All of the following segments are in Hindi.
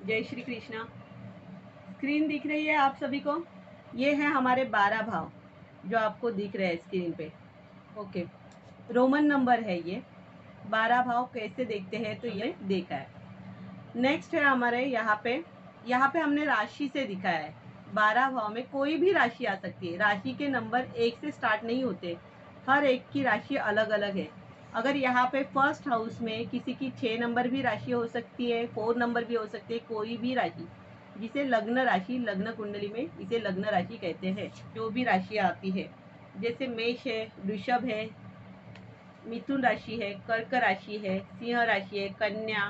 जय श्री कृष्णा। स्क्रीन दिख रही है आप सभी को? ये है हमारे 12 भाव जो आपको दिख रहे हैं स्क्रीन पे। ओके, रोमन नंबर है ये। 12 भाव कैसे देखते हैं तो ये देखा है। नेक्स्ट है हमारे यहाँ पे हमने राशि से दिखाया है। 12 भाव में कोई भी राशि आ सकती है। राशि के नंबर 1 से स्टार्ट नहीं होते, हर एक की राशि अलग अलग है। अगर यहाँ पे फर्स्ट हाउस में किसी की 6 नंबर भी राशि हो सकती है, 4 नंबर भी हो सकती है, कोई भी राशि जिसे लग्न राशि, लग्न कुंडली में इसे लग्न राशि कहते हैं। जो भी राशि आती है, जैसे मेष है, वृषभ है, मिथुन राशि है, कर्क राशि है, सिंह राशि है, कन्या,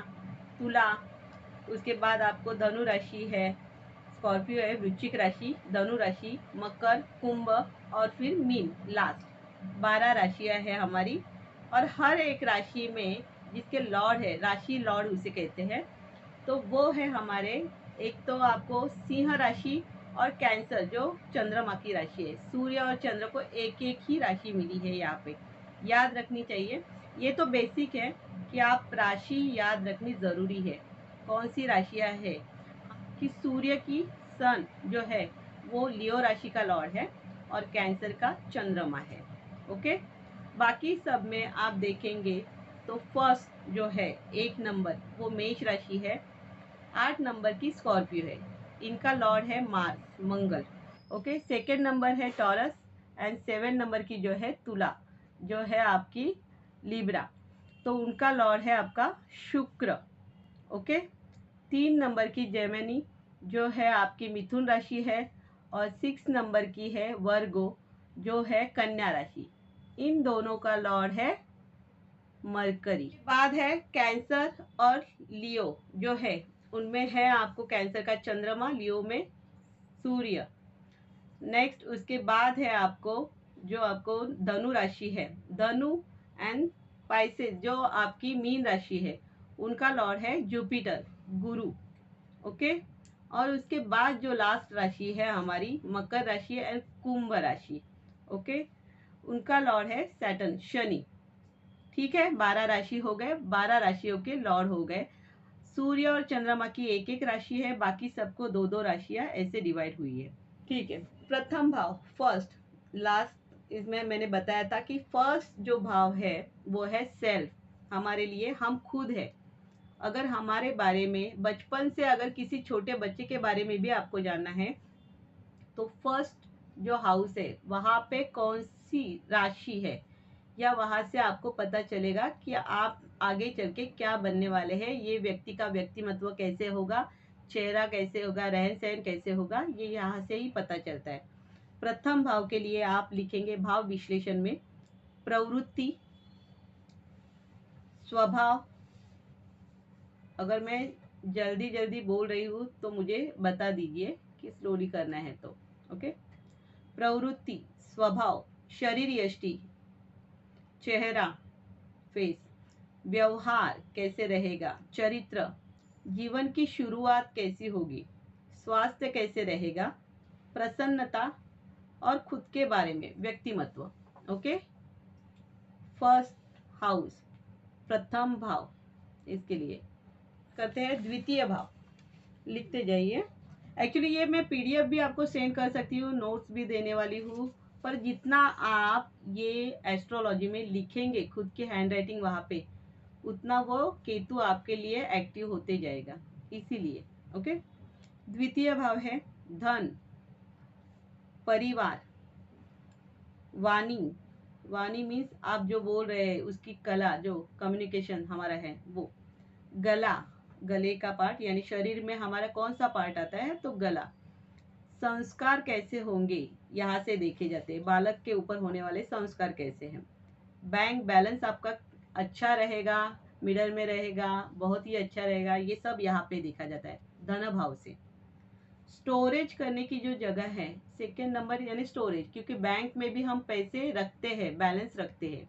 तुला, उसके बाद आपको धनु राशि है, स्कॉर्पियो है, वृश्चिक राशि, धनु राशि, मकर, कुंभ और फिर मीन लास्ट। 12 राशियां है हमारी। और हर एक राशि में जिसके लॉर्ड है, राशि लॉर्ड उसे कहते हैं, तो वो है हमारे, एक तो आपको सिंह राशि और कैंसर जो चंद्रमा की राशि है। सूर्य और चंद्र को एक एक ही राशि मिली है, यहाँ पे याद रखनी चाहिए। ये तो बेसिक है कि आप राशि याद रखनी जरूरी है। कौन सी राशियां है कि सूर्य की सन जो है वो लियो राशि का लॉर्ड है और कैंसर का चंद्रमा है। ओके, बाकी सब में आप देखेंगे तो फर्स्ट जो है 1 नंबर वो मेष राशि है, 8 नंबर की स्कॉर्पियो है, इनका लॉर्ड है मार्स, मंगल। ओके, सेकेंड नंबर है टॉरस एंड 7 नंबर की जो है तुला, जो है आपकी लिब्रा, तो उनका लॉर्ड है आपका शुक्र। ओके, 3 नंबर की जेमिनी जो है आपकी मिथुन राशि है और 6 नंबर की है वर्गो जो है कन्या राशि। इन दोनों का लॉर्ड है मरकरी। बाद है कैंसर और लियो जो है, उनमें है आपको कैंसर का चंद्रमा, लियो में सूर्य। नेक्स्ट उसके बाद है आपको जो आपको धनु राशि है, धनु एंड पाइसेस जो आपकी मीन राशि है, उनका लॉर्ड है जुपिटर, गुरु। ओके, और उसके बाद जो लास्ट राशि है हमारी मकर राशि एंड कुंभ राशि। ओके, उनका लॉर्ड है सैटर्न, शनि। ठीक है, 12 राशि हो गए, 12 राशियों के लॉर्ड हो गए। सूर्य और चंद्रमा की एक एक राशि है, बाकी सबको दो दो राशियां ऐसे डिवाइड हुई है। ठीक है, प्रथम भाव, फर्स्ट, लास्ट इसमें मैंने बताया था कि फर्स्ट जो भाव है वो है सेल्फ, हमारे लिए, हम खुद है। अगर हमारे बारे में बचपन से, अगर किसी छोटे बच्चे के बारे में भी आपको जानना है तो फर्स्ट जो हाउस है वहां पे कौन सी राशि है, या वहां से आपको पता चलेगा कि आप आगे चल के क्या बनने वाले हैं, ये व्यक्ति का व्यक्तिमत्व कैसे होगा, चेहरा कैसे होगा, रहन सहन कैसे होगा, ये यहाँ से ही पता चलता है। प्रथम भाव के लिए आप लिखेंगे भाव विश्लेषण में प्रवृत्ति, स्वभाव। अगर मैं जल्दी जल्दी बोल रही हूँ तो मुझे बता दीजिए कि स्लोली करना है तो। ओके, प्रवृत्ति, स्वभाव, शरीर यष्टि, चेहरा, फेस, व्यवहार कैसे रहेगा, चरित्र, जीवन की शुरुआत कैसी होगी, स्वास्थ्य कैसे रहेगा, प्रसन्नता और खुद के बारे में व्यक्तिमत्व। ओके, फर्स्ट हाउस, प्रथम भाव, इसके लिए करते हैं द्वितीय भाव, लिखते जाइए। एक्चुअली ये मैं पीडीएफ भी आपको सेंड कर सकती हूँ, नोट्स भी देने वाली हूँ, पर जितना आप ये एस्ट्रोलॉजी में लिखेंगे खुद की हैंड राइटिंग वहाँ पे, उतना वो केतु आपके लिए एक्टिव होते जाएगा, इसीलिए। ओके, द्वितीय भाव है धन, परिवार, वाणी, वाणी मीन्स आप जो बोल रहे हैं उसकी कला, जो कम्युनिकेशन हमारा है वो, गला, गले का पार्ट, यानी शरीर में हमारा कौन सा पार्ट आता है तो गला, संस्कार कैसे होंगे यहाँ से देखे जाते हैं, बालक के ऊपर होने वाले संस्कार कैसे हैं, बैंक बैलेंस आपका अच्छा रहेगा, मिडल में रहेगा, बहुत ही अच्छा रहेगा, ये सब यहाँ पे देखा जाता है धन भाव से। स्टोरेज करने की जो जगह है, सेकेंड नंबर यानी स्टोरेज, क्योंकि बैंक में भी हम पैसे रखते हैं, बैलेंस रखते हैं,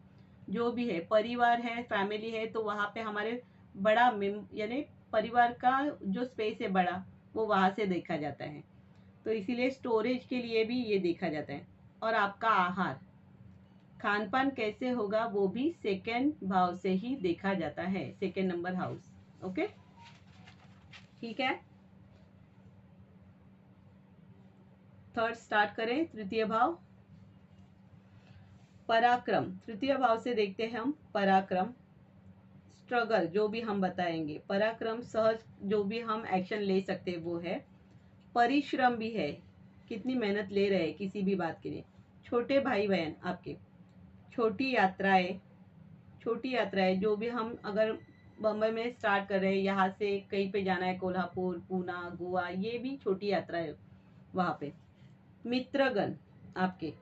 जो भी है, परिवार है, फैमिली है, तो वहाँ पे हमारे बड़ा यानी परिवार का जो स्पेस है बड़ा, वो वहाँ से देखा जाता है, तो इसीलिए स्टोरेज के लिए भी ये देखा जाता है। और आपका आहार, खान पान कैसे होगा, वो भी सेकेंड भाव से ही देखा जाता है, सेकेंड नंबर हाउस। ओके, ठीक है, थर्ड स्टार्ट करें। तृतीय भाव पराक्रम, तृतीय भाव से देखते हैं हम पराक्रम, स्ट्रगल जो भी हम बताएंगे, पराक्रम सहज जो भी हम एक्शन ले सकते हैं वो है। परिश्रम भी है, कितनी मेहनत ले रहे हैं किसी भी बात के लिए। छोटे भाई बहन आपके, छोटी यात्राएं, छोटी यात्राएं जो भी हम अगर बम्बई में स्टार्ट कर रहे हैं, यहाँ से कहीं पे जाना है, कोल्हापुर, पूना, गोवा, ये भी छोटी यात्रा है वहाँ पे। मित्रगण आपके,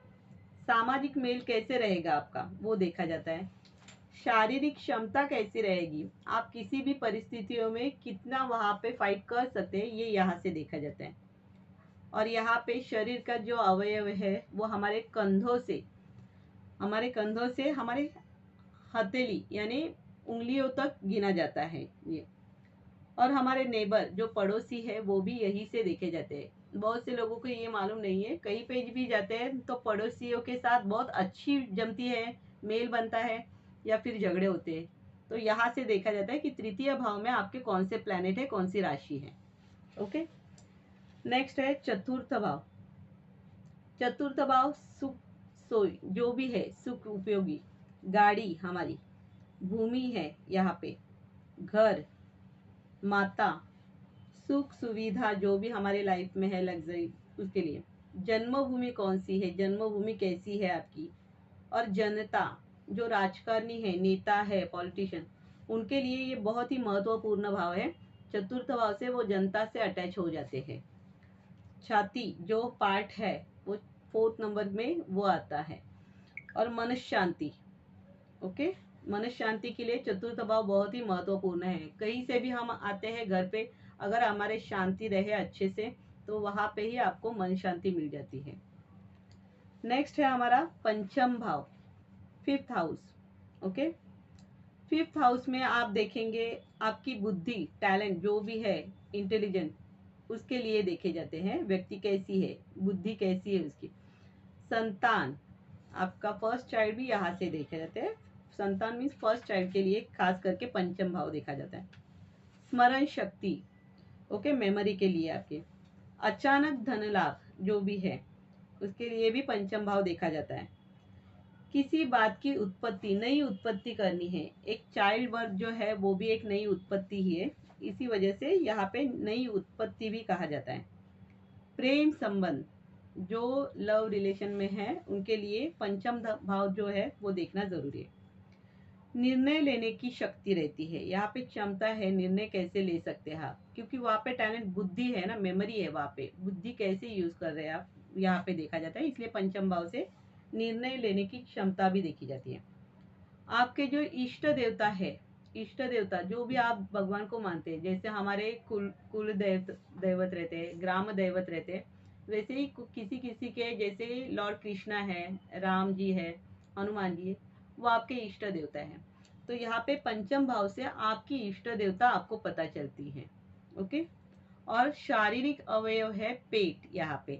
सामाजिक मेल कैसे रहेगा आपका वो देखा जाता है। शारीरिक क्षमता कैसी रहेगी, आप किसी भी परिस्थितियों में कितना वहाँ पे फाइट कर सकते हैं, ये यहाँ से देखा जाता है। और यहाँ पे शरीर का जो अवयव है वो हमारे कंधों से हमारे हथेली यानी उंगलियों तक गिना जाता है ये। और हमारे नेबर जो पड़ोसी है वो भी यही से देखे जाते हैं। बहुत से लोगों को ये मालूम नहीं है, कहीं पे भी जाते हैं तो पड़ोसियों के साथ बहुत अच्छी जमती है, मेल बनता है या फिर झगड़े होते हैं। तो यहाँ से देखा जाता है कि तृतीय भाव में आपके कौन से प्लैनेट है, कौन सी राशि है। ओके, नेक्स्ट है चतुर्थ भाव। चतुर्थ भाव सुख सोई जो भी है, सुख उपयोगी, गाड़ी हमारी, भूमि है यहाँ पे, घर, माता, सुख सुविधा जो भी हमारे लाइफ में है, लग्जरी, उसके लिए। जन्मभूमि कौन सी है, जन्मभूमि कैसी है आपकी। और जनता जो राजकारणी है, नेता है, पॉलिटिशियन, उनके लिए ये बहुत ही महत्वपूर्ण भाव है। चतुर्थ भाव से वो जनता से अटैच हो जाते हैं। छाती जो पार्ट है वो फोर्थ नंबर में वो आता है। और मन शांति, ओके, मन शांति के लिए चतुर्थ भाव बहुत ही महत्वपूर्ण है। कहीं से भी हम आते हैं घर पे, अगर हमारे शांति रहे अच्छे से तो वहां पे ही आपको मन शांति मिल जाती है। नेक्स्ट है हमारा पंचम भाव, fifth house. Okay, fifth house में आप देखेंगे आपकी बुद्धि, टैलेंट जो भी है, इंटेलिजेंट, उसके लिए देखे जाते हैं। व्यक्ति कैसी है, बुद्धि कैसी है उसकी। संतान, आपका फर्स्ट चाइल्ड भी यहाँ से देखे जाते हैं। संतान मीन्स फर्स्ट चाइल्ड के लिए खास करके पंचम भाव देखा जाता है। स्मरण शक्ति, ओके, मेमोरी के लिए आपके। अचानक धन लाभ जो भी है उसके लिए भी पंचम भाव देखा जाता है। किसी बात की उत्पत्ति, नई उत्पत्ति करनी है, एक चाइल्ड बर्थ जो है वो भी एक नई उत्पत्ति ही है, इसी वजह से यहाँ पे नई उत्पत्ति भी कहा जाता है। प्रेम संबंध जो लव रिलेशन में है उनके लिए पंचम भाव जो है वो देखना जरूरी है। निर्णय लेने की शक्ति रहती है, यहाँ पे क्षमता है, निर्णय कैसे ले सकते हैं आप, क्योंकि वहाँ पे टैलेंट, बुद्धि है ना, मेमोरी है, वहाँ पे बुद्धि कैसे यूज कर रहे हैं आप यहाँ पे देखा जाता है। इसलिए पंचम भाव से निर्णय लेने की क्षमता भी देखी जाती है। आपके जो इष्ट देवता है, इष्ट देवता जो भी आप भगवान को मानते हैं, जैसे हमारे कुल दैवत रहते हैं, ग्राम दैवत रहते हैं, वैसे ही किसी किसी के, जैसे लॉर्ड कृष्णा है, राम जी है, हनुमान जी है, वो आपके इष्ट देवता है। तो यहाँ पे पंचम भाव से आपकी इष्ट देवता आपको पता चलती है। ओके, और शारीरिक अवयव है पेट। यहाँ पे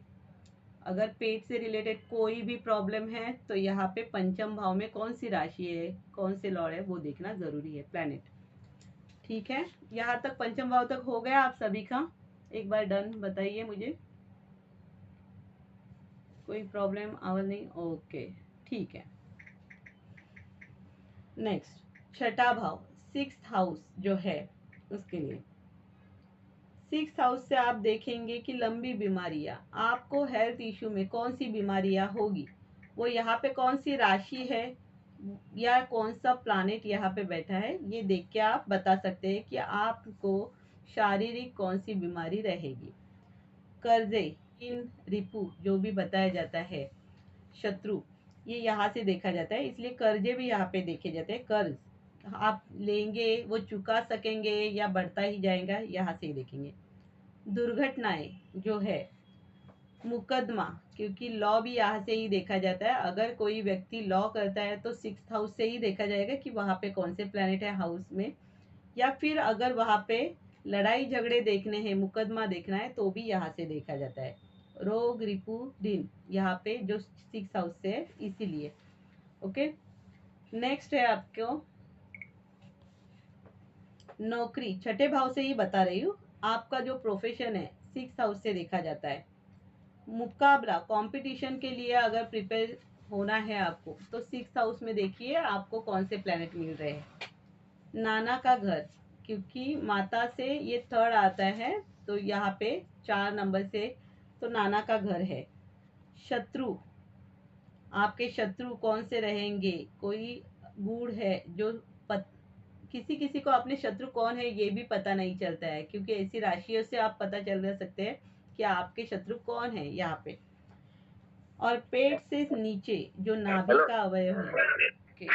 अगर पेट से रिलेटेड कोई भी प्रॉब्लम है तो यहाँ पे पंचम भाव में कौन सी राशि है, कौन से लॉर्ड है, वो देखना जरूरी है, प्लैनेट। ठीक है, यहाँ तक पंचम भाव तक हो गया आप सभी का। एक बार डन बताइए मुझे, कोई प्रॉब्लम आवाज नहीं, ओके ठीक है। नेक्स्ट छठा भाव, सिक्स्थ हाउस जो है उसके लिए। सिक्स्थ हाउस से आप देखेंगे कि लंबी बीमारियां, आपको हेल्थ इश्यू में कौन सी बीमारियां होगी, वो यहाँ पे कौन सी राशि है या कौन सा प्लानेट यहाँ पे बैठा है, ये देख के आप बता सकते हैं कि आपको शारीरिक कौन सी बीमारी रहेगी। कर्जे, इन रिपु जो भी बताया जाता है, शत्रु, ये यहाँ से देखा जाता है। इसलिए कर्जे भी यहाँ पे देखे जाते हैं। कर्ज आप लेंगे वो चुका सकेंगे या बढ़ता ही जाएगा, यहाँ से ही देखेंगे। दुर्घटनाएं जो है, मुकदमा, क्योंकि लॉ भी यहाँ से ही देखा जाता है। अगर कोई व्यक्ति लॉ करता है तो सिक्स्थ हाउस से ही देखा जाएगा कि वहां पे कौन से प्लैनेट है हाउस में। या फिर अगर वहां पे लड़ाई झगड़े देखने हैं, मुकदमा देखना है, तो भी यहाँ से देखा जाता है। रोग, रिपु, दिन यहाँ पे जो सिक्स हाउस से है, इसीलिए। ओके, नेक्स्ट है आपको नौकरी, छठे भाव से ही बता रही हूँ। आपका जो प्रोफेशन है सिक्स हाउस से देखा जाता है। मुकाबला कंपटीशन के लिए अगर प्रिपेयर होना है आपको तो 6th हाउस में देखिए आपको कौन से प्लैनेट मिल रहे हैं। नाना का घर, क्योंकि माता से ये थर्ड आता है तो यहाँ पे 4 नंबर से तो नाना का घर है। शत्रु, आपके शत्रु कौन से रहेंगे, कोई गूढ़ है जो किसी किसी को अपने शत्रु कौन है ये भी पता नहीं चलता है, क्योंकि ऐसी राशियों से आप पता चल सकते हैं कि आपके शत्रु कौन है यहाँ पे। और पेट से नीचे जो नाभि का अवयव है, ओके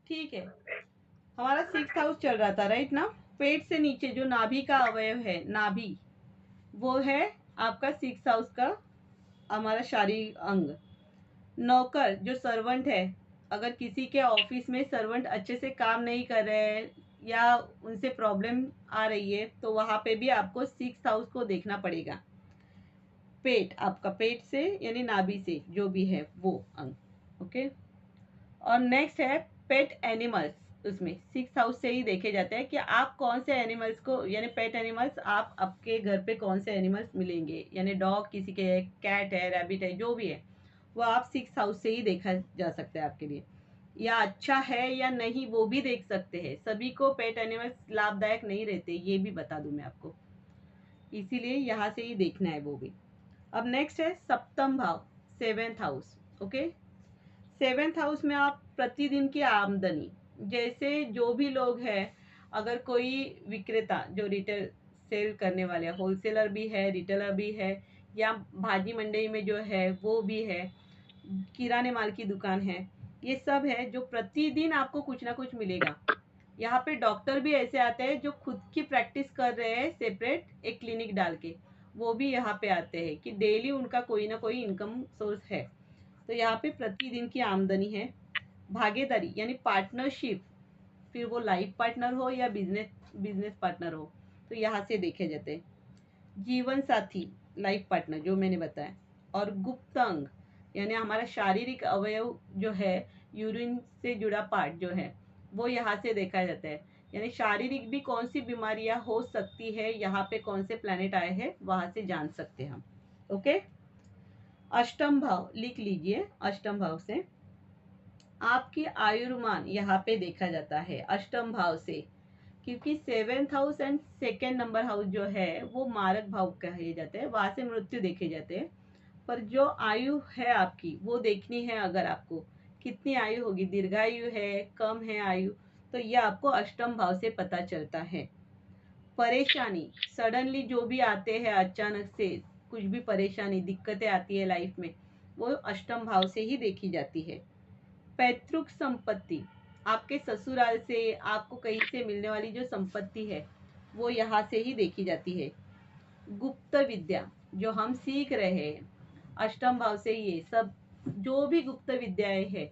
ठीक है, हमारा 6th हाउस चल रहा था राइट ना। पेट से नीचे जो नाभि का अवयव है, नाभि, वो है आपका 6th हाउस का हमारा शारीरिक अंग। नौकर जो सर्वेंट है, अगर किसी के ऑफिस में सर्वेंट अच्छे से काम नहीं कर रहे हैं या उनसे प्रॉब्लम आ रही है तो वहाँ पे भी आपको 6th हाउस को देखना पड़ेगा। पेट, आपका पेट से यानी नाभि से जो भी है वो अंग, ओके। और नेक्स्ट है पेट एनिमल्स, उसमें 6th हाउस से ही देखे जाते हैं कि आप कौन से एनिमल्स को, यानी पेट एनिमल्स, आप आपके घर पे कौन से एनिमल्स मिलेंगे, यानी डॉग किसी के है, कैट है, रैबिट है, जो भी है वो आप 6th हाउस से ही देखा जा सकता है आपके लिए। या अच्छा है या नहीं वो भी देख सकते हैं। सभी को पेट एनिमल्स लाभदायक नहीं रहते, ये भी बता दूं मैं आपको, इसीलिए यहाँ से ही देखना है वो भी। अब नेक्स्ट है सप्तम भाव, 7th house, okay. 7th house में आप प्रतिदिन की आमदनी, जैसे जो भी लोग हैं, अगर कोई विक्रेता जो रिटेल सेल करने वाले, होलसेलर भी है, रिटेलर भी है, या भाजी मंडी में जो है वो भी है, किराने माल की दुकान है, ये सब है जो प्रतिदिन आपको कुछ ना कुछ मिलेगा। यहाँ पे डॉक्टर भी ऐसे आते हैं जो खुद की प्रैक्टिस कर रहे हैं सेपरेट एक क्लिनिक डाल के, वो भी यहाँ पे आते हैं कि डेली उनका कोई ना कोई इनकम सोर्स है। तो यहाँ पे प्रतिदिन की आमदनी है। भागीदारी यानी पार्टनरशिप, फिर वो लाइफ पार्टनर हो या बिजनेस पार्टनर हो, तो यहाँ से देखे जाते हैं। जीवन साथी, लाइफ पार्टनर जो मैंने बताया। और गुप्त अंग यानी हमारा शारीरिक अवयव जो है, यूरिन से जुड़ा पार्ट जो है वो यहाँ से देखा जाता है। यानी शारीरिक भी कौन सी बीमारियां हो सकती है, यहाँ पे कौन से प्लैनेट आए हैं वहां से जान सकते हैं हम, ओके। अष्टम भाव लिख लीजिए, अष्टम भाव से आपकी आयुर्मान यहाँ पे देखा जाता है अष्टम भाव से, क्योंकि 7th house and 2nd number house जो है वो मारक भाव कहे जाते हैं, वहां से मृत्यु देखे जाते हैं। पर जो आयु है आपकी वो देखनी है, अगर आपको कितनी आयु होगी, दीर्घायु है, कम है आयु, तो ये आपको अष्टम भाव से पता चलता है। परेशानी, सडनली जो भी आते हैं अचानक से, कुछ भी परेशानी दिक्कतें आती है लाइफ में, वो अष्टम भाव से ही देखी जाती है। पैतृक संपत्ति, आपके ससुराल से आपको कहीं से मिलने वाली जो संपत्ति है वो यहाँ से ही देखी जाती है। गुप्त विद्या जो हम सीख रहे हैं, अष्टम भाव से ये सब जो भी गुप्त विद्याएं है,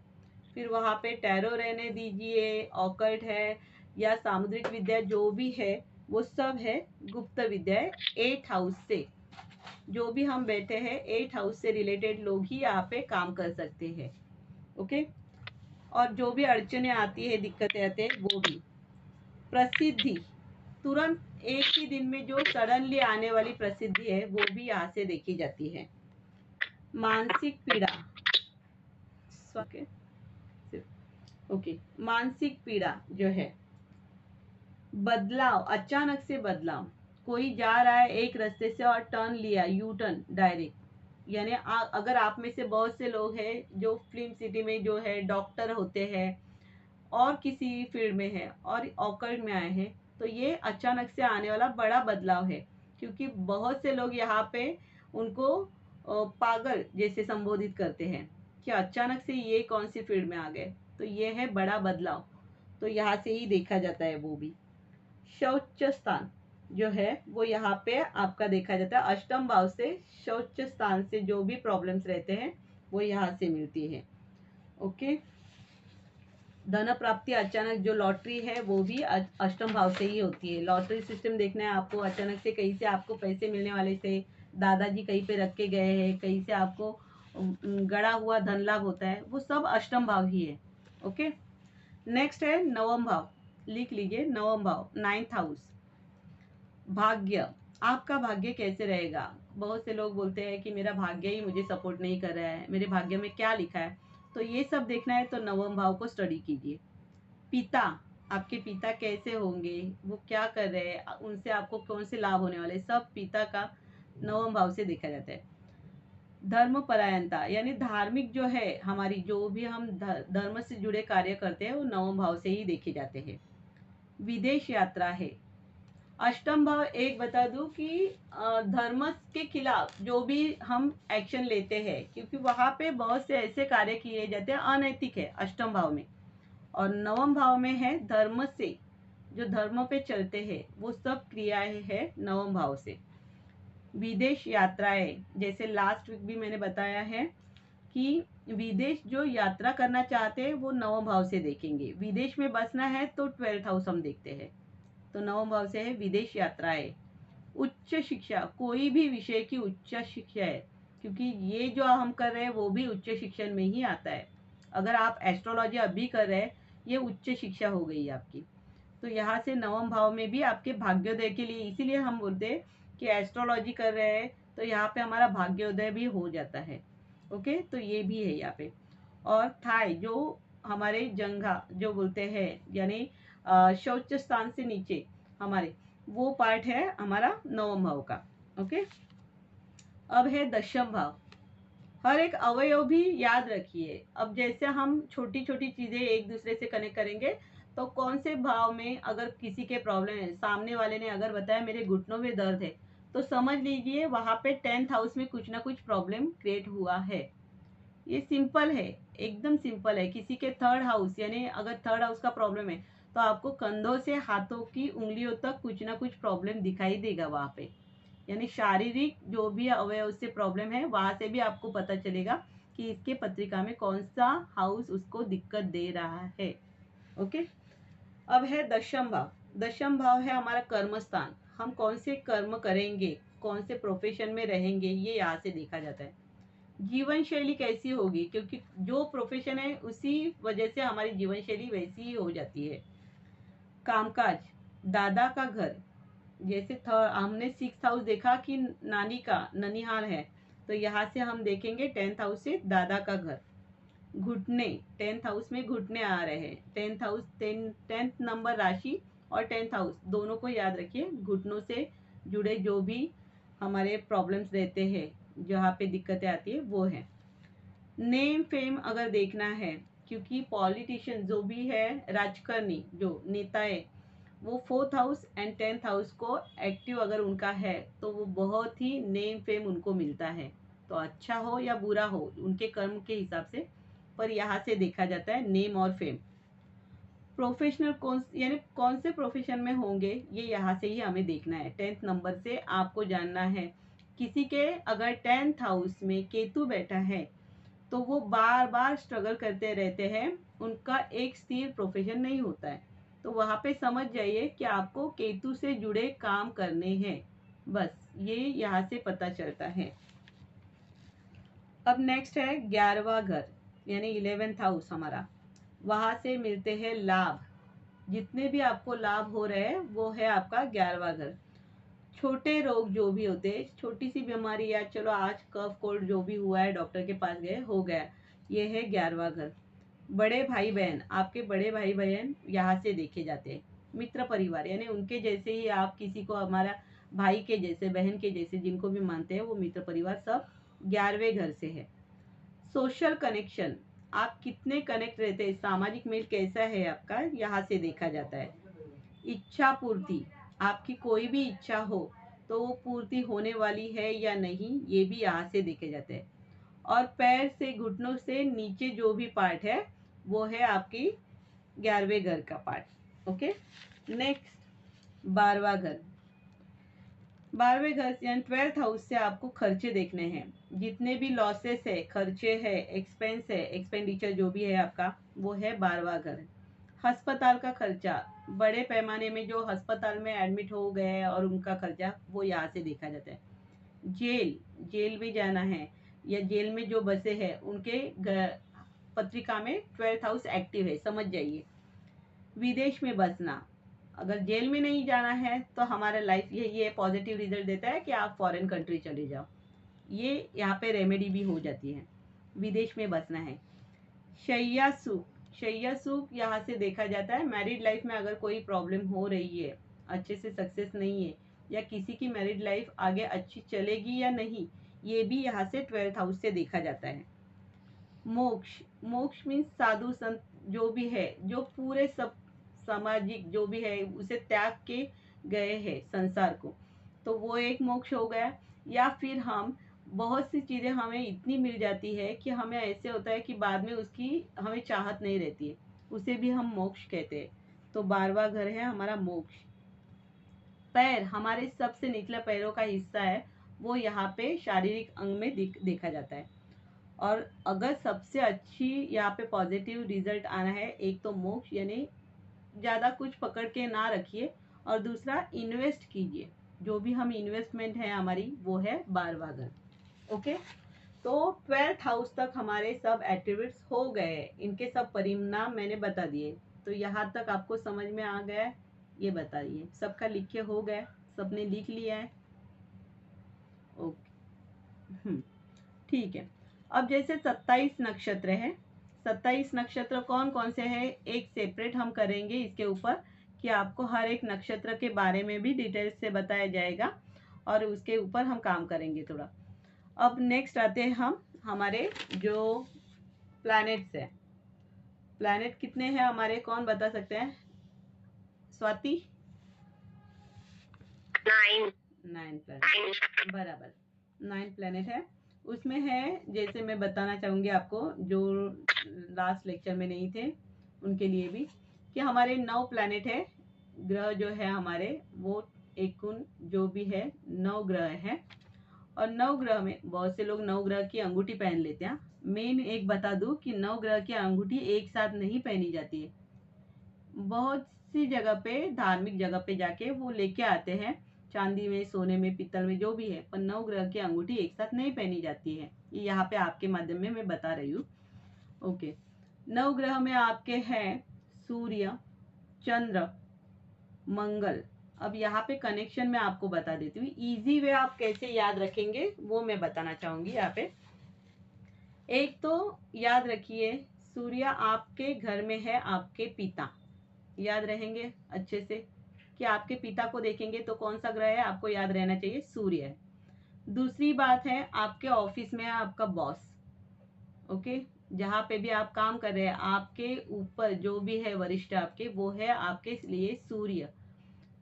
फिर वहाँ पे टैरो रहने दीजिए, ऑकल्ट है या सामुद्रिक विद्या जो भी है, वो सब है गुप्त विद्याएं। 8th हाउस से जो भी हम बैठे हैं 8th हाउस से रिलेटेड लोग ही यहाँ पे काम कर सकते हैं, ओके। और जो भी अड़चने आती है, दिक्कतें आती है, वो भी। प्रसिद्धि, तुरंत एक ही दिन में जो सडनली आने वाली प्रसिद्धि है वो भी यहाँ से देखी जाती है। मानसिक पीड़ा, ओके, मानसिक पीड़ा जो है, बदलाव, अचानक से बदलाव, कोई जा रहा है एक रास्ते से और टर्न लिया, यू टर्न डायरेक्ट, यानी अगर आप में से बहुत से लोग हैं जो फिल्म सिटी में जो है डॉक्टर होते हैं और किसी फील्ड में है और ऑकल्ट में आए हैं, तो ये अचानक से आने वाला बड़ा बदलाव है, क्योंकि बहुत से लोग यहाँ पे उनको पागल जैसे संबोधित करते हैं कि अचानक से ये कौन सी फील्ड में आ गए, तो ये है बड़ा बदलाव, तो यहाँ से ही देखा जाता है वो भी। शौच स्थान जो है वो यहाँ पे आपका देखा जाता है अष्टम भाव से, शौच स्थान से जो भी प्रॉब्लम्स रहते हैं वो यहाँ से मिलती है, ओके। धन प्राप्ति, अचानक जो लॉटरी है वो भी अष्टम भाव से ही होती है। लॉटरी सिस्टम देखना है आपको, अचानक से कहीं से आपको पैसे मिलने वाले थे, दादाजी कहीं पे रख के गए हैं, कहीं से आपको गड़ा हुआ धन लाभ होता है, वो सब अष्टम भाव ही है, ओके। नेक्स्ट है नवम भाव, लिख लीजिए नवम भाव, 9th हाउस। भाग्य, आपका भाग्य कैसे रहेगा। बहुत से लोग बोलते हैं कि मेरा भाग्य ही मुझे सपोर्ट नहीं कर रहा है, मेरे भाग्य में क्या लिखा है। तो ये सब देखना है तो नवम भाव को स्टडी कीजिए। पिता, आपके पिता कैसे होंगे, वो क्या कर रहे हैं, उनसे आपको कौन से लाभ होने वाले, सब पिता का नवम भाव से देखा जाता है। धर्म परायणता यानी धार्मिक जो है हमारी, जो भी हम धर्म से जुड़े कार्य करते हैं वो नवम भाव से ही देखे जाते हैं। विदेश यात्रा है। अष्टम भाव एक बता दूं कि धर्म के खिलाफ जो भी हम एक्शन लेते हैं, क्योंकि वहां पे बहुत से ऐसे कार्य किए जाते हैं अनैतिक है अष्टम भाव में, और नवम भाव में है धर्म से, जो धर्म पे चलते हैं वो सब क्रियाएं है नवम भाव से। विदेश यात्राएं, जैसे लास्ट वीक भी मैंने बताया है कि विदेश जो यात्रा करना चाहते हैं वो नवम भाव से देखेंगे। विदेश में बसना है तो 12th हाउस हम देखते हैं, तो नवम भाव से है विदेश यात्राएं। उच्च शिक्षा, कोई भी विषय की उच्च शिक्षा है, क्योंकि ये जो हम कर रहे हैं वो भी उच्च शिक्षण में ही आता है। अगर आप एस्ट्रोलॉजी अभी कर रहे हैं, ये उच्च शिक्षा हो गई आपकी। तो यहाँ से नवम भाव में भी आपके भाग्योदय के लिए, इसीलिए हम बोलते हैं कि एस्ट्रोलॉजी कर रहे हैं तो यहाँ पे हमारा भाग्योदय भी हो जाता है। ओके, तो ये भी है यहाँ पे। और थाई, जो हमारे जंघा जो बोलते हैं, यानी शौच स्थान से नीचे हमारे, वो पार्ट है हमारा नवम भाव का। ओके, अब है दशम भाव। हर एक अवयव भी याद रखिए। अब जैसे हम छोटी छोटी चीजें एक दूसरे से कनेक्ट करेंगे, तो कौन से भाव में अगर किसी के प्रॉब्लम है, सामने वाले ने अगर बताया मेरे घुटनों में दर्द है, तो समझ लीजिए वहां पे 10th हाउस में कुछ ना कुछ प्रॉब्लम क्रिएट हुआ है। ये सिंपल है, एकदम सिंपल है। किसी के 3rd हाउस, यानी अगर 3rd हाउस का प्रॉब्लम है तो आपको कंधों से हाथों की उंगलियों तक कुछ ना कुछ प्रॉब्लम दिखाई देगा वहां पे, यानी शारीरिक जो भी अवयव से प्रॉब्लम है वहां से भी आपको पता चलेगा कि इसके पत्रिका में कौन सा हाउस उसको दिक्कत दे रहा है। ओके, अब है दशम भाव। दशम भाव है हमारा कर्म स्थान। हम कौन से कर्म करेंगे, कौन से प्रोफेशन में रहेंगे, ये यहाँ से देखा जाता है। जीवन शैली कैसी होगी, क्योंकि जो प्रोफेशन है उसी वजह से हमारी जीवन शैली वैसी ही हो जाती है। कामकाज, दादा का घर, जैसे हमने 6th हाउस देखा कि नानी का ननिहाल है, तो यहाँ से हम देखेंगे 10th हाउस से दादा का घर। घुटने, 10th हाउस में घुटने आ रहे हैं। 10th हाउस 10th नंबर राशि और 10th हाउस दोनों को याद रखिए। घुटनों से जुड़े जो भी हमारे प्रॉब्लम्स रहते हैं, जहाँ पे दिक्कतें आती है, वो है। नेम फेम अगर देखना है, क्योंकि पॉलिटिशियन जो भी है, राजकारणी जो नेता है, वो 4th house and 10th house को एक्टिव अगर उनका है तो वो बहुत ही नेम फेम उनको मिलता है। तो अच्छा हो या बुरा हो उनके कर्म के हिसाब से, पर यहाँ से देखा जाता है नेम और फेम। प्रोफेशनल कौन, यानी कौन से प्रोफेशन में होंगे, ये यहाँ से ही हमें देखना है। 10th नंबर से आपको जानना है। किसी के अगर 10th हाउस में केतु बैठा है तो वो बार बार स्ट्रगल करते रहते हैं, उनका एक स्थिर प्रोफेशन नहीं होता है। तो वहाँ पे समझ जाइए कि आपको केतु से जुड़े काम करने हैं, बस ये यहाँ से पता चलता है। अब नेक्स्ट है 11वां घर, यानी 11th हाउस हमारा। वहाँ से मिलते हैं लाभ। जितने भी आपको लाभ हो रहे हैं वो है आपका 11वां घर। छोटे रोग जो भी होते हैं, छोटी सी बीमारी, या चलो आज कफ कोल्ड जो भी हुआ है डॉक्टर के पास गए हो गया, ये है 11वां घर। बड़े भाई बहन, आपके बड़े भाई बहन यहाँ से देखे जाते हैं। मित्र परिवार, यानी उनके जैसे ही आप किसी को, हमारा भाई के जैसे, बहन के जैसे जिनको भी मानते हैं, वो मित्र परिवार सब 11वें घर से है। सोशल कनेक्शन, आप कितने कनेक्ट रहते हैं, सामाजिक मेल कैसा है आपका, यहाँ से देखा जाता है। इच्छा पूर्ति, आपकी कोई भी इच्छा हो तो वो पूर्ति होने वाली है या नहीं, ये भी यहाँ से देखे जाते हैं। और पैर से, घुटनों से नीचे जो भी पार्ट है वो है आपकी 11वें घर का पार्ट। ओके, नेक्स्ट 12वां घर। 12वें घर यानी 12th हाउस से आपको खर्चे देखने हैं। जितने भी लॉसेस है, खर्चे है, एक्सपेंस है, एक्सपेंडिचर जो भी है आपका, वो है 12वां घर। अस्पताल का खर्चा, बड़े पैमाने में जो अस्पताल में एडमिट हो गए हैं और उनका खर्चा, वो यहाँ से देखा जाता है। जेल, जेल भी जाना है, या जेल में जो बसे हैं उनके पत्रिका में 12th हाउस एक्टिव है, समझ जाइए। विदेश में बसना, अगर जेल में नहीं जाना है तो हमारा लाइफ ये पॉजिटिव रिजल्ट देता है कि आप फॉरेन कंट्री चले जाओ। ये यहाँ पे रेमेडी भी हो जाती है। विदेश में बसना है। शैया सुख, शैया सुख यहाँ से देखा जाता है मैरिड लाइफ में अगर कोई प्रॉब्लम हो रही है, अच्छे से सक्सेस नहीं है, या किसी की मैरिड लाइफ आगे अच्छी चलेगी या नहीं, ये भी यहाँ से 12th हाउस से देखा जाता है। मोक्ष, मोक्ष मीन्स साधु संत जो भी है, जो पूरे सब सामाजिक जो भी है उसे त्याग के गए हैं संसार को, तो वो एक मोक्ष हो गया। या फिर हम बहुत सी चीज़ें हमें इतनी मिल जाती है कि हमें ऐसे होता है कि बाद में उसकी हमें चाहत नहीं रहती है, उसे भी हम मोक्ष कहते हैं। तो 12वां घर है हमारा मोक्ष। पैर हमारे सबसे निचला पैरों का हिस्सा है, वो यहाँ पे शारीरिक अंग में देखा जाता है। और अगर सबसे अच्छी यहाँ पे पॉजिटिव रिजल्ट आना है, एक तो मोक्ष यानी ज़्यादा कुछ पकड़ के ना रखिए, और दूसरा इन्वेस्ट कीजिए, जो भी हम इन्वेस्टमेंट है हमारी वो है 12वां घर। ओके, तो 12th हाउस तक हमारे सब एट्रीब्यूट्स हो गए, इनके सब परिणाम मैंने बता दिए। तो यहाँ तक आपको समझ में आ गया है? ये बताइए, सबका लिख के हो गया? सबने लिख लिया है? ओके, ठीक है। अब जैसे 27 नक्षत्र है, 27 नक्षत्र कौन कौन से हैं एक सेपरेट हम करेंगे इसके ऊपर, कि आपको हर एक नक्षत्र के बारे में भी डिटेल्स से बताया जाएगा और उसके ऊपर हम काम करेंगे थोड़ा। अब नेक्स्ट आते हैं हम हमारे जो प्लैनेट्स है। प्लैनेट कितने हैं हमारे, कौन बता सकते हैं? स्वाति? 9 प्लैनेट, बराबर 9 प्लैनेट है। उसमें है, जैसे मैं बताना चाहूँगी आपको जो लास्ट लेक्चर में नहीं थे उनके लिए भी, कि हमारे 9 प्लैनेट है। ग्रह जो है हमारे वो एक जो भी है 9 ग्रह है। और 9 ग्रह में बहुत से लोग 9 ग्रह की अंगूठी पहन लेते हैं। मेन एक बता दूं कि 9 ग्रह की अंगूठी एक साथ नहीं पहनी जाती है। बहुत सी जगह पे, धार्मिक जगह पे जाके वो लेके आते हैं, चांदी में, सोने में, पीतल में, जो भी है, पर 9 ग्रह की अंगूठी एक साथ नहीं पहनी जाती है। ये यहाँ पे आपके माध्यम में मैं बता रही हूँ। ओके, 9 ग्रह में आपके हैं सूर्य, चंद्र, मंगल। अब यहाँ पे कनेक्शन में आपको बता देती हूँ, इजी वे आप कैसे याद रखेंगे वो मैं बताना चाहूंगी यहाँ पे। एक तो याद रखिए, सूर्य आपके घर में है आपके पिता, याद रहेंगे अच्छे से, कि आपके पिता को देखेंगे तो कौन सा ग्रह है आपको याद रहना चाहिए, सूर्य है। दूसरी बात है, आपके ऑफिस में है आपका बॉस। ओके, जहाँ पे भी आप काम कर रहे हैं, आपके ऊपर जो भी है वरिष्ठ आपके, वो है आपके लिए सूर्य।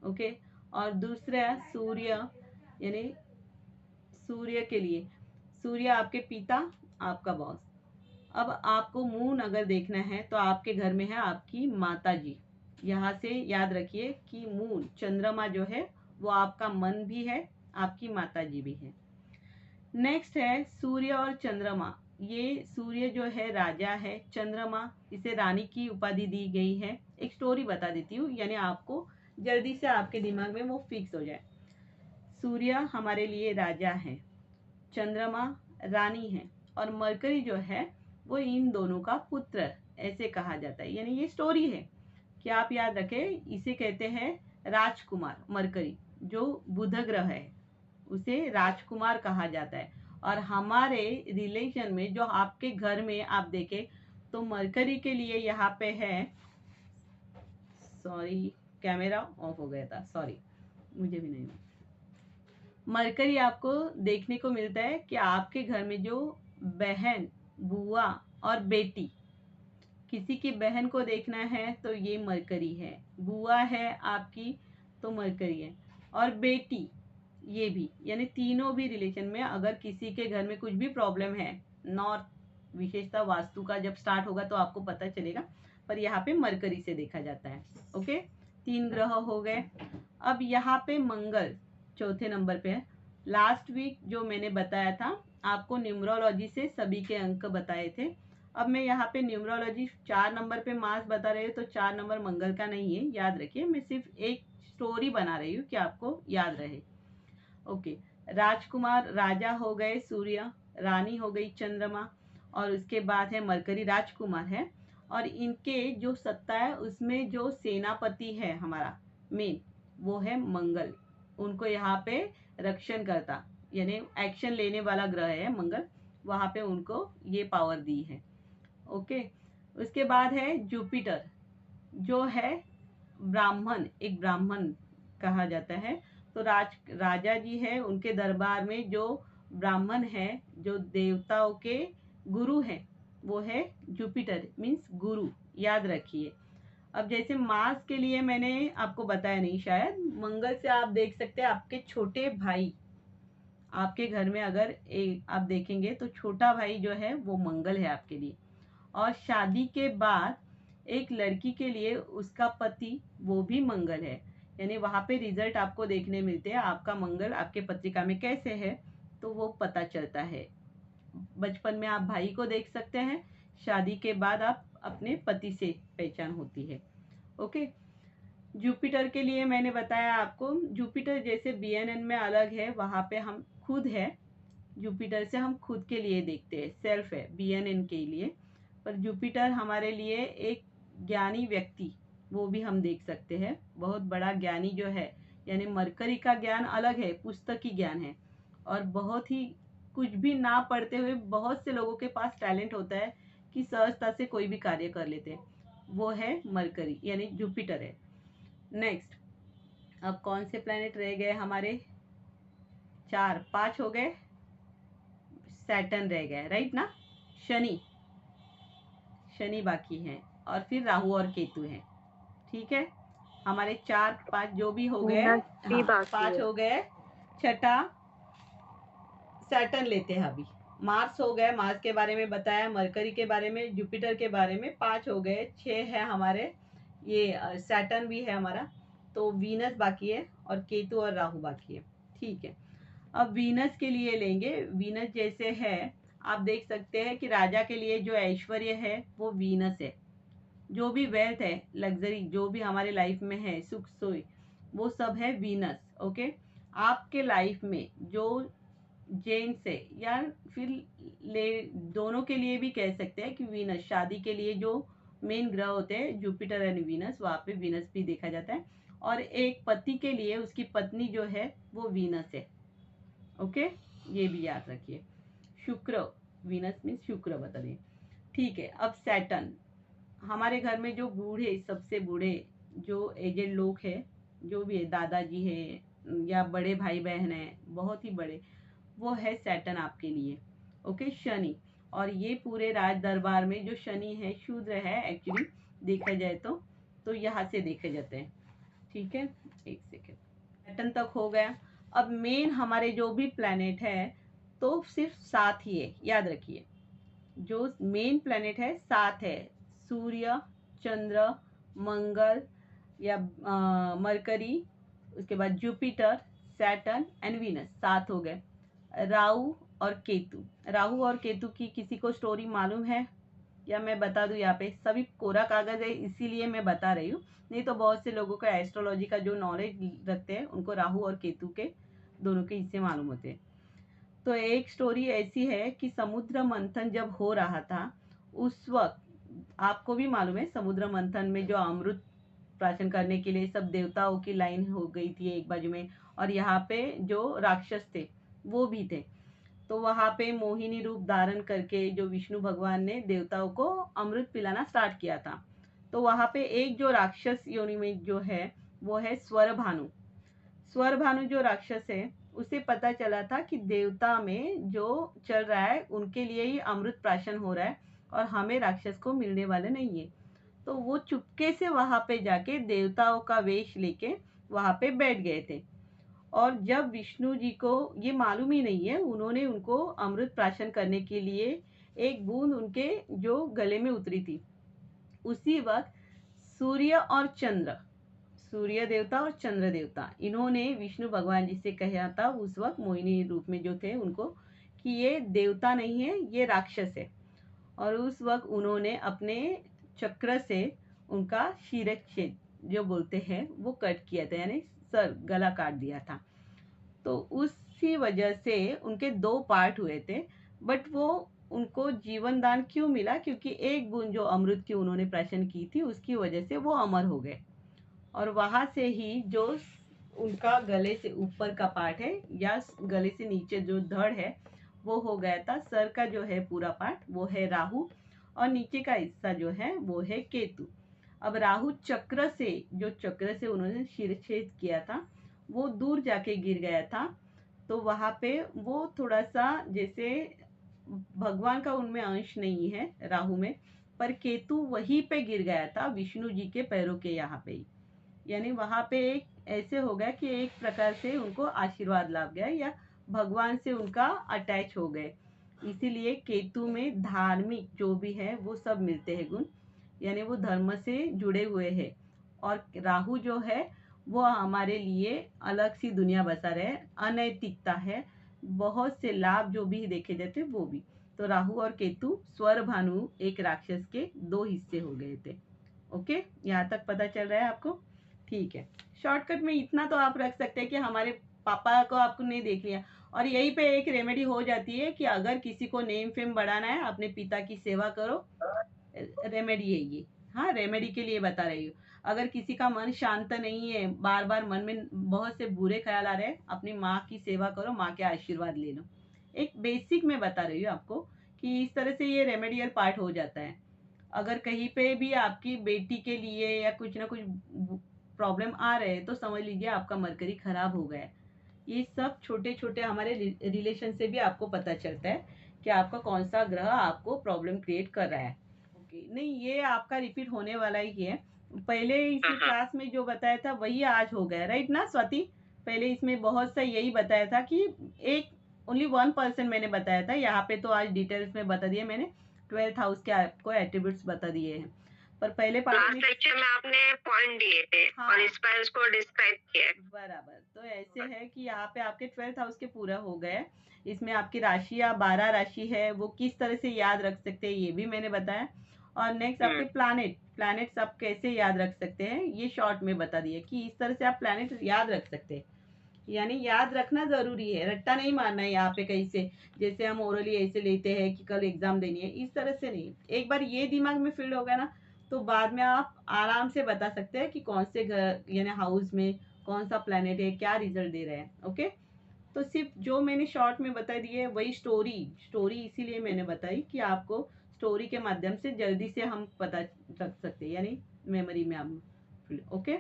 ओके, और दूसरा सूर्य यानी सूर्य के लिए, सूर्य आपके पिता, आपका बॉस। अब आपको मून अगर देखना है तो आपके घर में है आपकी माता जी। यहाँ से याद रखिए कि मून, चंद्रमा जो है वो आपका मन भी है, आपकी माता जी भी है। नेक्स्ट है सूर्य और चंद्रमा। ये सूर्य जो है राजा है, चंद्रमा इसे रानी की उपाधि दी गई है। एक स्टोरी बता देती हूँ, यानी आपको जल्दी से आपके दिमाग में वो फिक्स हो जाए। सूर्य हमारे लिए राजा है, चंद्रमा रानी है, और मरकरी जो है वो इन दोनों का पुत्र ऐसे कहा जाता है। यानी ये स्टोरी है कि आप याद रखें, इसे कहते हैं राजकुमार। मरकरी जो बुध ग्रह है उसे राजकुमार कहा जाता है। और हमारे रिलेशन में जो आपके घर में आप देखें तो मरकरी के लिए यहाँ पे है, सॉरी कैमरा ऑफ हो गया था, सॉरी, मुझे भी नहीं। मरकरी आपको देखने को मिलता है कि आपके घर में जो बहन, बुआ और बेटी, किसी की बहन को देखना है तो ये मरकरी है, बुआ है आपकी तो मरकरी है, और बेटी ये भी, यानी तीनों भी रिलेशन में अगर किसी के घर में कुछ भी प्रॉब्लम है, नॉर्थ विशेषता वास्तु का जब स्टार्ट होगा तो आपको पता चलेगा, पर यहाँ पे मरकरी से देखा जाता है। ओके, 3 ग्रह हो गए। अब यहाँ पे मंगल चौथे नंबर पे है। लास्ट वीक जो मैंने बताया था आपको न्यूमरोलॉजी से सभी के अंक बताए थे। अब मैं यहाँ पे न्यूमरोलॉजी 4 नंबर पे मास बता रही हूँ, तो 4 नंबर मंगल का नहीं है, याद रखिए। मैं सिर्फ एक स्टोरी बना रही हूँ कि आपको याद रहे। ओके, राजकुमार राजा हो गए सूर्य, रानी हो गई चंद्रमा, और उसके बाद है मरकरी राजकुमार है। और इनके जो सत्ता है उसमें जो सेनापति है हमारा मेन वो है मंगल। उनको यहाँ पे रक्षण करता यानी एक्शन लेने वाला ग्रह है मंगल, वहाँ पे उनको ये पावर दी है। ओके, उसके बाद है जुपिटर जो है ब्राह्मण, एक ब्राह्मण कहा जाता है। तो राजा जी है, उनके दरबार में जो ब्राह्मण है, जो देवताओं के गुरु हैं, वो है जुपिटर मीन्स गुरु, याद रखिए। अब जैसे मार्स के लिए मैंने आपको बताया नहीं शायद, मंगल से आप देख सकते हैं आपके छोटे भाई, आपके घर में अगर आप देखेंगे तो छोटा भाई जो है वो मंगल है आपके लिए। और शादी के बाद एक लड़की के लिए उसका पति वो भी मंगल है, यानी वहाँ पे रिजल्ट आपको देखने मिलते हैं आपका मंगल आपके पत्रिका में कैसे है, तो वो पता चलता है। बचपन में आप भाई को देख सकते हैं, शादी के बाद आप अपने पति से पहचान होती है। ओके, जुपिटर के लिए मैंने बताया आपको, जुपिटर जैसे BNN में अलग है, वहाँ पे हम खुद है, जुपिटर से हम खुद के लिए देखते हैं, सेल्फ है BNN के लिए। पर जुपिटर हमारे लिए एक ज्ञानी व्यक्ति, वो भी हम देख सकते हैं, बहुत बड़ा ज्ञानी जो है, यानी मरकरी का ज्ञान अलग है, पुस्तकी ज्ञान है, और बहुत ही कुछ भी ना पढ़ते हुए बहुत से लोगों के पास टैलेंट होता है कि सहजता से कोई भी कार्य कर लेते हैं, वो है मरकरी यानी जुपिटर है। नेक्स्ट, अब कौन से प्लैनेट रह गए हमारे, 5 हो गए, सैटर्न रह गए, राइट ना, शनि बाकी है, और फिर राहु और केतु है। ठीक है, हमारे 4-5 जो भी हो गए, हाँ 5 हो गए। छठा सैटर्न लेते हैं अभी, मार्स हो गए, मार्स के बारे में बताया, मरकरी के बारे में, जुपिटर के बारे में, 5 हो गए। 6 है हमारे, ये सैटर्न भी है हमारा, तो वीनस बाकी है, और केतु और राहु बाकी है। ठीक है, अब वीनस के लिए लेंगे। वीनस जैसे है, आप देख सकते हैं कि राजा के लिए जो ऐश्वर्य है वो वीनस है, जो भी वेल्थ है, लग्जरी जो भी हमारे लाइफ में है, सुख सोई, वो सब है वीनस। ओके, आपके लाइफ में जो जेंट्स है, या फिर ले दोनों के लिए भी कह सकते हैं कि वीनस, शादी के लिए जो मेन ग्रह होते हैं जुपिटर एंड वीनस, वहाँ पे वीनस भी देखा जाता है। और एक पति के लिए उसकी पत्नी जो है वो वीनस है। ओके, ये भी याद रखिए। शुक्र, वीनस मीन्स शुक्र बता दें। ठीक है, अब सैटर्न, हमारे घर में जो बूढ़े, सबसे बूढ़े जो एजेड लोग हैं, जो भी है, दादाजी है या बड़े भाई बहन है बहुत ही बड़े, वो है सैटर्न आपके लिए। ओके, शनि, और ये पूरे राज दरबार में जो शनि है शूद्र है एक्चुअली देखा जाए तो यहाँ से देखे जाते हैं। ठीक है, एक सेकेंड, सैटर्न तक हो गया। अब मेन हमारे जो भी प्लैनेट है तो सिर्फ 7 ही है, याद रखिए, जो मेन प्लैनेट है 7 है, सूर्य, चंद्र, मंगल या मरकरी, उसके बाद जुपिटर, सैटर्न एंड वीनस, 7 हो गए। राहु और केतु, राहु और केतु की किसी को स्टोरी मालूम है या मैं बता दूं? यहाँ पे सभी कोरा कागज है इसीलिए मैं बता रही हूँ, नहीं तो बहुत से लोगों का एस्ट्रोलॉजी का जो नॉलेज रखते हैं उनको राहु और केतु के दोनों के हिस्से मालूम होते हैं। तो एक स्टोरी ऐसी है कि समुद्र मंथन जब हो रहा था उस वक्त, आपको भी मालूम है समुद्र मंथन में जो अमृत प्राशन करने के लिए सब देवताओं की लाइन हो गई थी एक बाजू में, और यहाँ पे जो राक्षस थे वो भी थे। तो वहाँ पे मोहिनी रूप धारण करके जो विष्णु भगवान ने देवताओं को अमृत पिलाना स्टार्ट किया था। तो वहाँ पे एक जो राक्षस योनि में जो है वो है स्वर भानु। स्वर भानु जो राक्षस है उसे पता चला था कि देवता में जो चल रहा है उनके लिए ही अमृत प्राशन हो रहा है और हमें राक्षस को मिलने वाले नहीं है। तो वो चुपके से वहां पे जाके देवताओं का वेश लेके वहां पे बैठ गए थे। और जब विष्णु जी को ये मालूम ही नहीं है, उन्होंने उनको अमृत प्राशन करने के लिए एक बूंद उनके जो गले में उतरी थी, उसी वक्त सूर्य और चंद्र, सूर्य देवता और चंद्र देवता, इन्होंने विष्णु भगवान जी से कहा था उस वक्त मोहिनी रूप में जो थे उनको, कि ये देवता नहीं है, ये राक्षस है। और उस वक्त उन्होंने अपने चक्र से उनका शिरच्छेद जो बोलते हैं वो कट किया था, यानी सर गला काट दिया था। तो उसी वजह से उनके 2 पार्ट हुए थे, बट वो उनको जीवन दान क्यों मिला? क्योंकि एक बूंद जो अमृत की उन्होंने प्राशन की थी उसकी वजह से वो अमर हो गए। और वहाँ से ही जो उनका गले से ऊपर का पार्ट है या गले से नीचे जो धड़ है वो हो गया था। सर का जो है पूरा पार्ट वो है राहु और नीचे का हिस्सा जो है वो है केतु। अब राहु चक्र से, जो चक्र से उन्होंने शिरच्छेद किया था वो दूर जाके गिर गया था, तो वहाँ पे वो थोड़ा सा जैसे भगवान का उनमें अंश नहीं है राहु में, पर केतु वहीं पे गिर गया था विष्णु जी के पैरों के यहाँ पे ही। यानी वहाँ पे एक ऐसे हो गया कि एक प्रकार से उनको आशीर्वाद लाभ गया या भगवान से उनका अटैच हो गए। इसीलिए केतु में धार्मिक जो भी है वो सब मिलते हैं गुण, यानी वो धर्म से जुड़े हुए हैं। और राहु जो है वो हमारे लिए अलग सी दुनिया बसा रहे, अनैतिकता है, बहुत से लाभ जो भी देखे जाते वो भी। तो राहु और केतु स्वर भानु एक राक्षस के दो हिस्से हो गए थे। ओके, यहाँ तक पता चल रहा है आपको? ठीक है, शॉर्टकट में इतना तो आप रख सकते हैं कि हमारे पापा को आपको नहीं देख लिया। और यहीं पे एक रेमेडी हो जाती है कि अगर किसी को नेम फेम बढ़ाना है, अपने पिता की सेवा करो, रेमेडी है ये। हाँ, रेमेडी के लिए बता रही हूँ। अगर किसी का मन शांत नहीं है, बार बार मन में बहुत से बुरे ख्याल आ रहे हैं, अपनी माँ की सेवा करो, माँ के आशीर्वाद ले लो। एक बेसिक में बता रही हूँ आपको कि इस तरह से ये रेमेडियल पार्ट हो जाता है। अगर कहीं पे भी आपकी बेटी के लिए या कुछ ना कुछ प्रॉब्लम आ रहे हैं तो समझ लीजिए आपका मरकरी खराब हो गया है। ये सब छोटे छोटे हमारे रिलेशन से भी आपको पता चलता है कि आपका कौन सा ग्रह आपको प्रॉब्लम क्रिएट कर रहा है। ओके, नहीं ये आपका रिपीट होने वाला ही है। पहले इसी क्लास में जो बताया था वही आज हो गया, राइट ना स्वाति? पहले इसमें बहुत सा यही बताया था कि एक ओनली 1% मैंने बताया था, यहाँ पे तो आज डिटेल्स में बता दिया मैंने। 12th हाउस के आपको एट्रीब्यूट्स बता दिए हैं, पर पहले पार्ट में लेक्चर में आपने पॉइंट दिए थे। हाँ, और इस पर इसको डिस्क्राइब किया बराबर। तो ऐसे है कि यहाँ पे आपके 12th हाउस के पूरा हो गए। इसमें आपकी राशि या 12 राशि है वो किस तरह से याद रख सकते हैं ये भी मैंने बताया। और नेक्स्ट आपके प्लैनेट्स आप कैसे याद रख सकते हैं ये शॉर्ट में बता दिए कि इस तरह से आप प्लैनेट याद रख सकते हैं। यानी याद रखना जरूरी है, रट्टा नहीं मारना है यहाँ पे कहीं से, जैसे हम ओरली ऐसे लेते हैं कि कल एग्जाम देनी है, इस तरह से नहीं। एक बार ये दिमाग में फील्ड हो गया ना तो बाद में आप आराम से बता सकते हैं कि कौन से घर यानी हाउस में कौन सा प्लैनेट है, क्या रिजल्ट दे रहे हैं। ओके, तो सिर्फ जो मैंने शॉर्ट में बता दी है वही स्टोरी इसीलिए मैंने बताई कि आपको स्टोरी के माध्यम से जल्दी से हम पता रख सकते हैं, यानी मेमोरी में हम। ओके,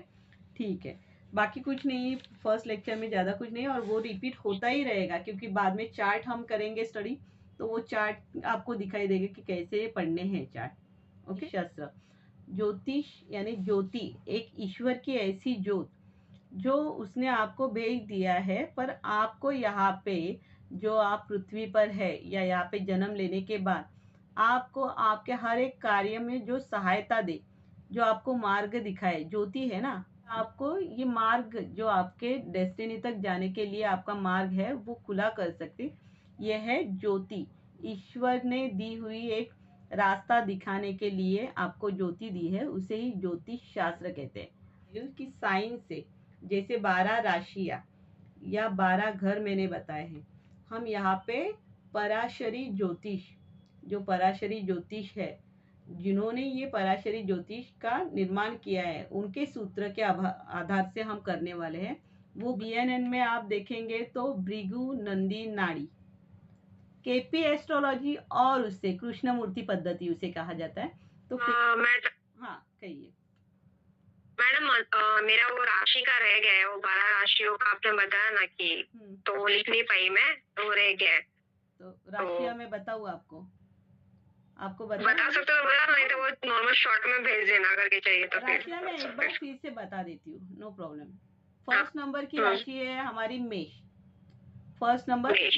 ठीक है, बाकी कुछ नहीं, फर्स्ट लेक्चर में ज़्यादा कुछ नहीं, और वो रिपीट होता ही रहेगा क्योंकि बाद में चार्ट हम करेंगे स्टडी, तो वो चार्ट आपको दिखाई देगा कि कैसे पढ़ने हैं चार्ट। ओके, शास्त्र ज्योतिष यानी ज्योति, एक ईश्वर की ऐसी ज्योत जो उसने आपको भेज दिया है, पर आपको यहाँ पे जो आप पृथ्वी पर है या यहाँ पे जन्म लेने के बाद आपको आपके हर एक कार्य में जो सहायता दे, जो आपको मार्ग दिखाए, ज्योति है ना। आपको ये मार्ग जो आपके डेस्टिनी तक जाने के लिए आपका मार्ग है वो खुला कर सकती, यह है ज्योति। ईश्वर ने दी हुई एक रास्ता दिखाने के लिए आपको ज्योति दी है, उसे ही ज्योतिष शास्त्र कहते हैं। उसकी साइंस से जैसे 12 राशियां या 12 घर मैंने बताए हैं, हम यहाँ पे पराशरी ज्योतिष, जो पराशरी ज्योतिष है, जिन्होंने ये पराशरी ज्योतिष का निर्माण किया है, उनके सूत्र के आधार से हम करने वाले हैं। वो BNN में आप देखेंगे तो भृगु नंदी नाड़ी, केपी एस्ट्रोलॉजी और उससे कृष्णमूर्ति पद्धति उसे कहा जाता है। तो हाँ कहिए मैडम। मेरा वो राशि का रह गया है, वो 12 राशियों का आपने बताया ना कि तो वो लिख नहीं पाई मैं, तो रह गया है। तो राशियां मैं बताऊँ आपको बता सकते हो बता, नहीं तो वो नॉर्मल शॉर्ट में भेज देना अगर के चाहिए तो। राशियां मैं एक बार फिर से बता देती हूँ, नो प्रॉब्लम। फर्स्ट नंबर की राशि है हमारी मेष, फर्स्ट नंबर मेष,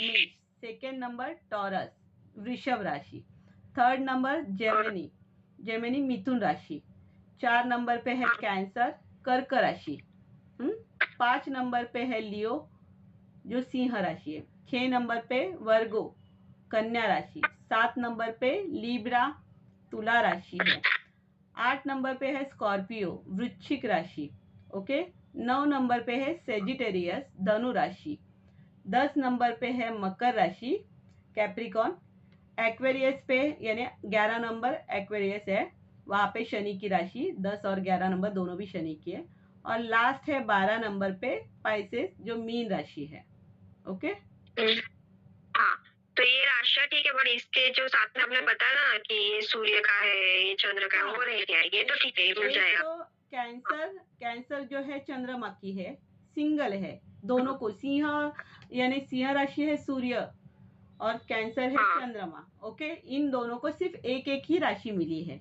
सेकेंड नंबर टॉरस वृषभ राशि, थर्ड नंबर जेमिनी मिथुन राशि, 4 नंबर पे है कैंसर कर्क राशि, 5 नंबर पे है लियो जो सिंह राशि है, 6 नंबर पे वर्गो कन्या राशि, 7 नंबर पे लीब्रा तुला राशि है, 8 नंबर पे है स्कॉर्पियो वृश्चिक राशि, ओके, 9 नंबर पे है सेजिटेरियस धनु राशि, 10 नंबर पे है मकर राशि कैप्रिकॉन, एक्वेरियस पे यानी 11 नंबर एक्वेरियस है, वहाँ पे शनि की राशि, 10 और 11 नंबर दोनों भी शनि की है, और लास्ट है 12 नंबर पे पाइसेस जो मीन राशि है। ओके हाँ, तो ये राशियाँ ठीक है, बट इसके जो साथ में आपने बताया ना कि ये सूर्य का है, ये चंद्र का है, वो नहीं है, ये तो ठीक है, मिल जाएगा। तो कैंसर जो है चंद्रमा की है, सिंगल है, दोनों को सिंह यानी सिंह राशि है सूर्य और कैंसर है चंद्रमा। ओके, इन दोनों को सिर्फ एक एक ही राशि मिली है।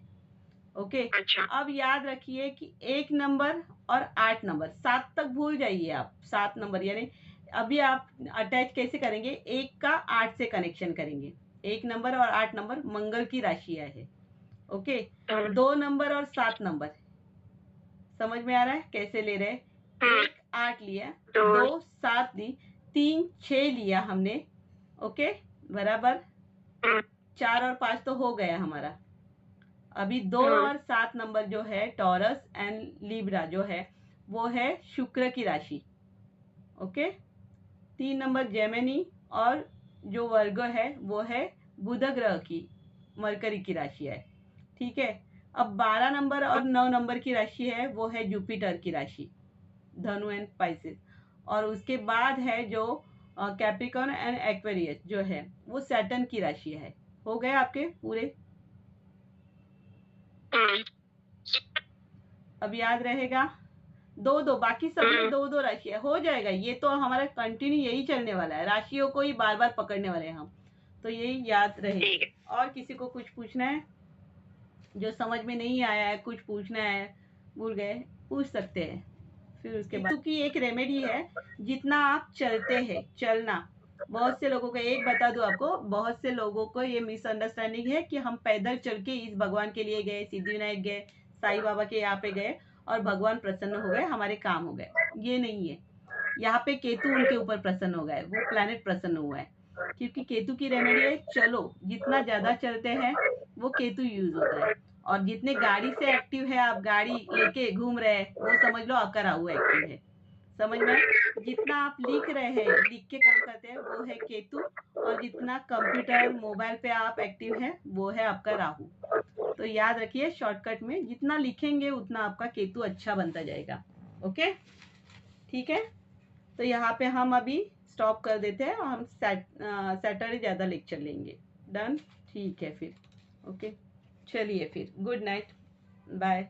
ओके अच्छा। अब याद रखिए कि 1 नंबर और 8 नंबर, 7 तक भूल जाइए आप। 7 नंबर यानी अभी आप अटैच कैसे करेंगे, 1 का 8 से कनेक्शन करेंगे। 1 नंबर और 8 नंबर मंगल की राशियां है। ओके 2 नंबर और 7 नंबर समझ में आ रहा है कैसे ले रहे हैं। 1 8 लिया, 2 7 ली, 3 6 लिया हमने। ओके बराबर 4 और 5 तो हो गया हमारा। अभी 2 और 7 नंबर जो है टॉरस एंड लिब्रा जो है वो है शुक्र की राशि। ओके 3 नंबर जेमिनी और जो वर्ग है वो है बुध ग्रह की मरकरी की राशि है। ठीक है अब 12 नंबर और 9 नंबर की राशि है वो है जुपिटर की राशि, धनु एंड पाइसेस। और उसके बाद है जो कैप्रिकॉर्न एंड एक्वेरियस जो है वो सैटर्न की राशि है। हो गए आपके पूरे? अब याद रहेगा 2 बाकी सब में 2 राशियां हो जाएगा। ये तो हमारा कंटिन्यू यही चलने वाला है, राशियों को ही बार बार पकड़ने वाले हैं हम, तो यही याद रहेगा। और किसी को कुछ पूछना है जो समझ में नहीं आया है, कुछ पूछना है, भूल गए, पूछ सकते हैं। फिर उसके बाद क्योंकि एक रेमेडी है, जितना आप चलते हैं चलना। बहुत से लोगों को एक बता दूं आपको, बहुत से लोगों को ये मिसअंडरस्टैंडिंग है कि हम पैदल चल के इस भगवान के लिए गए, सिद्धिविनायक गए, साईं बाबा के यहाँ पे गए और भगवान प्रसन्न हो गए, हमारे काम हो गए। ये नहीं है। यहाँ पे केतु उनके ऊपर प्रसन्न हो गए, वो प्लैनेट प्रसन्न हुआ है, क्योंकि केतु की रेमेडी है चलो। जितना ज्यादा चलते हैं वो केतु यूज होता है। और जितने गाड़ी से एक्टिव है, आप गाड़ी लेके घूम रहे हैं, वो समझ लो आपका राहु एक्टिव है। समझ में? जितना आप लिख रहे हैं, लिख के काम करते हैं, वो है केतु। और जितना कंप्यूटर मोबाइल पे आप एक्टिव है वो है आपका राहु। तो याद रखिए शॉर्टकट में जितना लिखेंगे उतना आपका केतु अच्छा बनता जाएगा। ओके ठीक है, तो यहाँ पे हम अभी स्टॉप कर देते हैं और हम सैटरडे ज़्यादा लेक्चर लेंगे। डन? ठीक है फिर। ओके चलिए फिर, गुड नाइट, बाय।